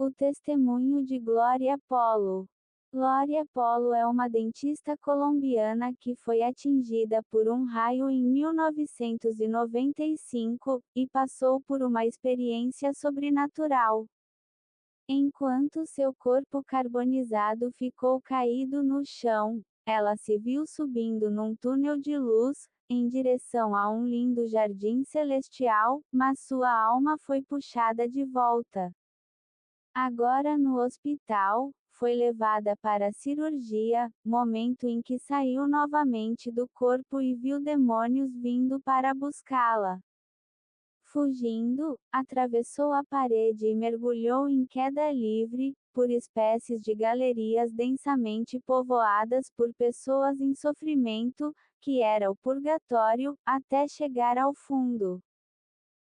O testemunho de Glória Polo. Glória Polo é uma dentista colombiana que foi atingida por um raio em 1995, e passou por uma experiência sobrenatural. Enquanto seu corpo carbonizado ficou caído no chão, ela se viu subindo num túnel de luz, em direção a um lindo jardim celestial, mas sua alma foi puxada de volta. Agora no hospital, foi levada para a cirurgia, momento em que saiu novamente do corpo e viu demônios vindo para buscá-la. Fugindo, atravessou a parede e mergulhou em queda livre, por espécies de galerias densamente povoadas por pessoas em sofrimento, que era o purgatório, até chegar ao fundo.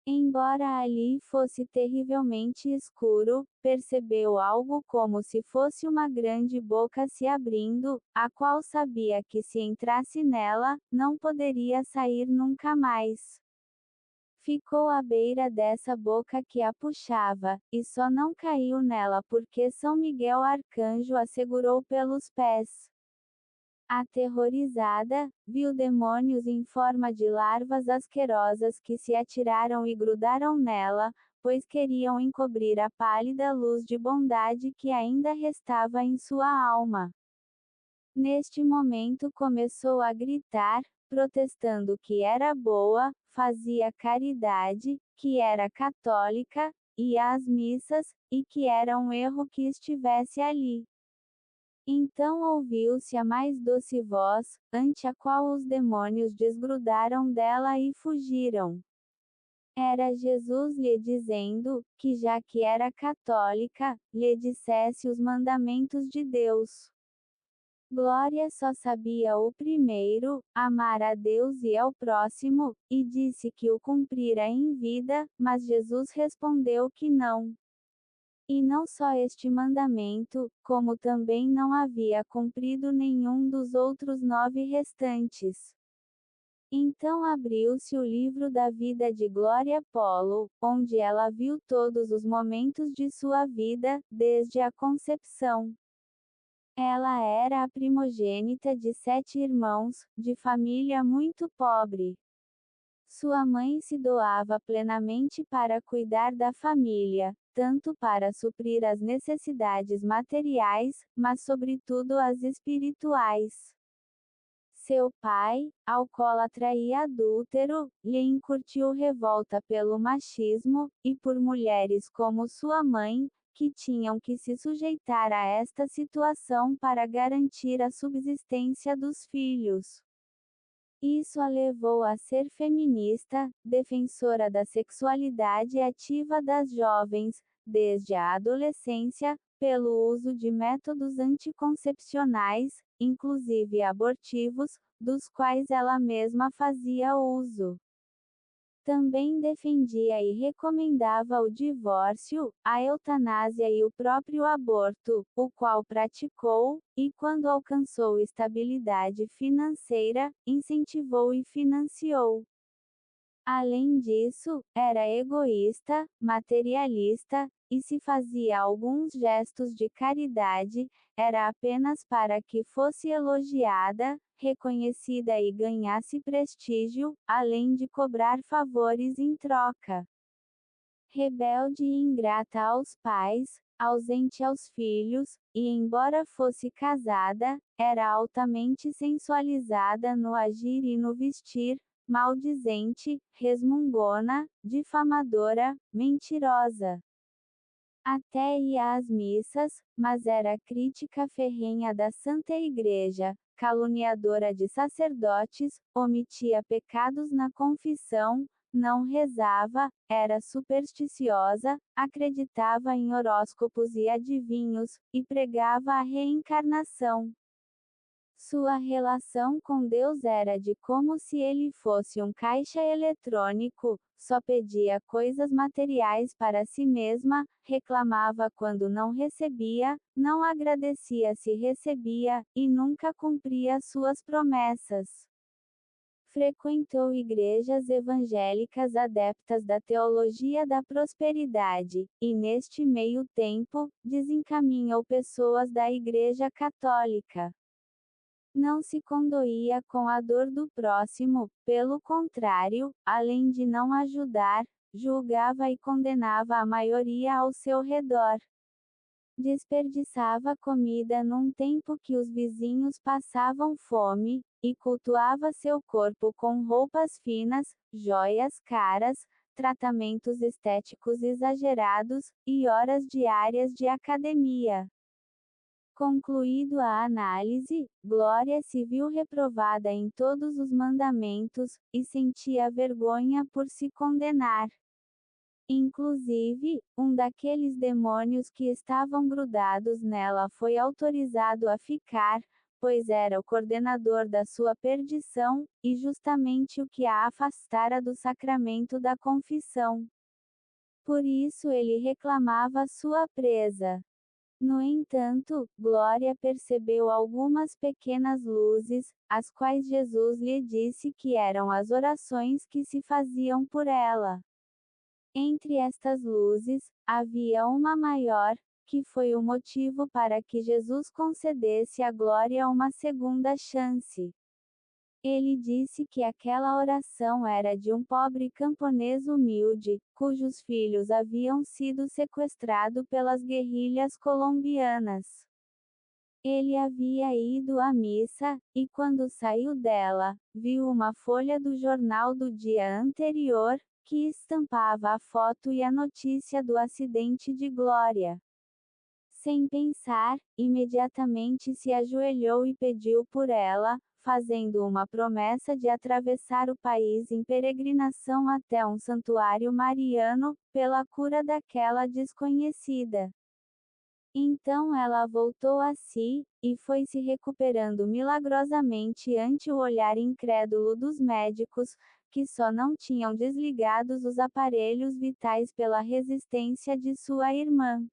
Embora ali fosse terrivelmente escuro, percebeu algo como se fosse uma grande boca se abrindo, a qual sabia que se entrasse nela, não poderia sair nunca mais. Ficou à beira dessa boca que a puxava, e só não caiu nela porque São Miguel Arcanjo a segurou pelos pés. Aterrorizada, viu demônios em forma de larvas asquerosas que se atiraram e grudaram nela, pois queriam encobrir a pálida luz de bondade que ainda restava em sua alma. Neste momento começou a gritar, protestando que era boa, fazia caridade, que era católica, ia às missas, e que era um erro que estivesse ali. Então ouviu-se a mais doce voz, ante a qual os demônios desgrudaram dela e fugiram. Era Jesus lhe dizendo, que já que era católica, lhe dissesse os mandamentos de Deus. Glória só sabia o primeiro, amar a Deus e ao próximo, e disse que o cumprira em vida, mas Jesus respondeu que não. E não só este mandamento, como também não havia cumprido nenhum dos outros 9 restantes. Então abriu-se o livro da vida de Glória Polo, onde ela viu todos os momentos de sua vida, desde a concepção. Ela era a primogênita de 7 irmãos, de família muito pobre. Sua mãe se doava plenamente para cuidar da família, tanto para suprir as necessidades materiais, mas sobretudo as espirituais. Seu pai, alcoólatra e adúltero, lhe incutiu revolta pelo machismo, e por mulheres como sua mãe, que tinham que se sujeitar a esta situação para garantir a subsistência dos filhos. Isso a levou a ser feminista, defensora da sexualidade ativa das jovens, desde a adolescência, pelo uso de métodos anticoncepcionais, inclusive abortivos, dos quais ela mesma fazia uso. Também defendia e recomendava o divórcio, a eutanásia e o próprio aborto, o qual praticou, e quando alcançou estabilidade financeira, incentivou e financiou. Além disso, era egoísta, materialista, e se fazia alguns gestos de caridade, era apenas para que fosse elogiada, reconhecida e ganhasse prestígio, além de cobrar favores em troca. Rebelde e ingrata aos pais, ausente aos filhos, e embora fosse casada, era altamente sensualizada no agir e no vestir, maldizente, resmungona, difamadora, mentirosa. Até ia às missas, mas era crítica ferrenha da Santa Igreja, caluniadora de sacerdotes, omitia pecados na confissão, não rezava, era supersticiosa, acreditava em horóscopos e adivinhos, e pregava a reencarnação. Sua relação com Deus era de como se ele fosse um caixa eletrônico, só pedia coisas materiais para si mesma, reclamava quando não recebia, não agradecia se recebia, e nunca cumpria suas promessas. Frequentou igrejas evangélicas adeptas da teologia da prosperidade, e neste meio tempo, desencaminhou pessoas da Igreja Católica. Não se condoía com a dor do próximo, pelo contrário, além de não ajudar, julgava e condenava a maioria ao seu redor. Desperdiçava comida num tempo que os vizinhos passavam fome, e cultuava seu corpo com roupas finas, joias caras, tratamentos estéticos exagerados, e horas diárias de academia. Concluído a análise, Glória se viu reprovada em todos os mandamentos, e sentia vergonha por se condenar. Inclusive, um daqueles demônios que estavam grudados nela foi autorizado a ficar, pois era o coordenador da sua perdição, e justamente o que a afastara do sacramento da confissão. Por isso ele reclamava sua presa. No entanto, Glória percebeu algumas pequenas luzes, as quais Jesus lhe disse que eram as orações que se faziam por ela. Entre estas luzes, havia uma maior, que foi o motivo para que Jesus concedesse a Glória uma segunda chance. Ele disse que aquela oração era de um pobre camponês humilde, cujos filhos haviam sido sequestrados pelas guerrilhas colombianas. Ele havia ido à missa, e quando saiu dela, viu uma folha do jornal do dia anterior, que estampava a foto e a notícia do acidente de Glória. Sem pensar, imediatamente se ajoelhou e pediu por ela, fazendo uma promessa de atravessar o país em peregrinação até um santuário mariano, pela cura daquela desconhecida. Então ela voltou a si, e foi se recuperando milagrosamente ante o olhar incrédulo dos médicos, que só não tinham desligados os aparelhos vitais pela resistência de sua irmã.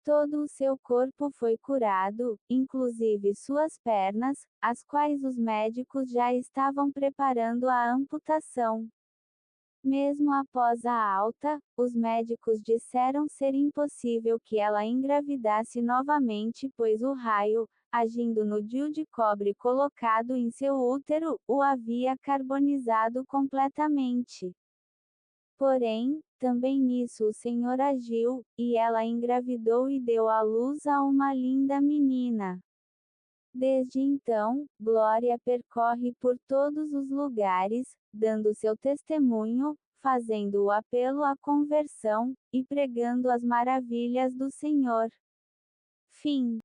Todo o seu corpo foi curado, inclusive suas pernas, as quais os médicos já estavam preparando a amputação. Mesmo após a alta, os médicos disseram ser impossível que ela engravidasse novamente, pois o raio, agindo no DIU de cobre colocado em seu útero, o havia carbonizado completamente. Porém, também nisso o Senhor agiu, e ela engravidou e deu à luz a uma linda menina. Desde então, Glória percorre por todos os lugares, dando seu testemunho, fazendo o apelo à conversão, e pregando as maravilhas do Senhor. Fim.